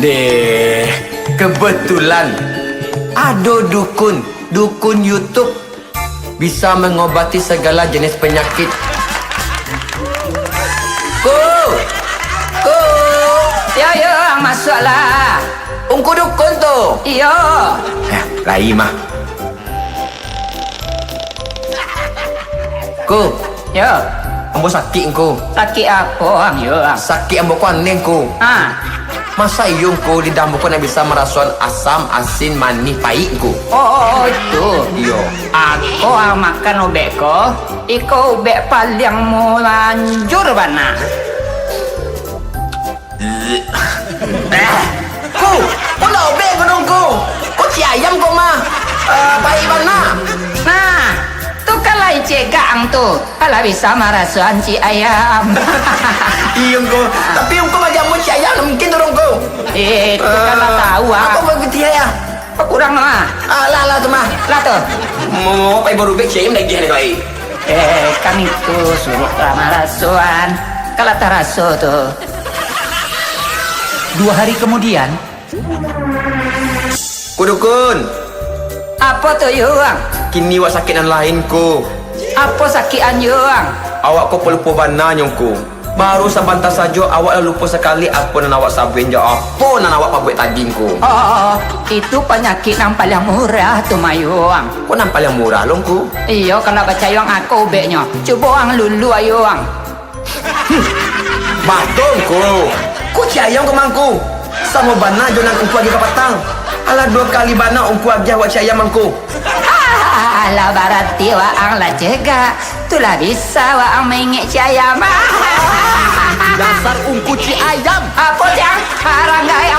Deh, kebetulan ada dukun YouTube bisa mengobati segala jenis penyakit. Ku, Ya, masuklah. ungku dukun tu. Iya. Lai mah. Ku, Ya, ambo sakit ku. sakit apa, ya? Sakit ambo kuaning ku. Masa iyong ku lidah ambo ku nak bisa merasuan asam, asin, manis, pahit ku. Oh, itu. Iyo. Aku makan ubek ko. Iko ubek paling manjur bana. Ku, kau nak obek ku dong ku. Kau si ayam kau mah. Pahit mana? Nah, tu kalau cegang tu, kalau bisa merasuan si ayam. Iyong ku. Tapi iyong ku macam mu si ayam mungkin dorong ku. Itu kalau tahu Aku begitu ya. apa kurang mah. Lah tu mah. Lah tu. Mau pai baru bek si ayam lagi hari baik. Kan itu suruh merasuan. Kalau terasu tu. 2 hari kemudian, Ku dukun. Apa tu yuang? Kini wak sakit dan lain ku. Apa sakitan yuang? Awak kau pelupa bana nyong ku. Baru sebentar saja awak dah lupa sekali apa nan awak sabun je. Apa nan awak pabuat tadi ku. Oh, itu penyakit yang paling murah tu mayuang. Kau nampak yang murah long ku. Iya, kalau percaya aku ubeknya. Cuba ang lulu ayuang. Batung ku. Ku ciayang ke mangku. Sama bana jo nan umpu lagi ke patang. Alah 2 kali bana umpu lagi awak ciayang mangku. Alah berarti waang lah cega. Tulah bisa waang mengik caya mah. dasar ungku ci ayam. Apa yang harang gaya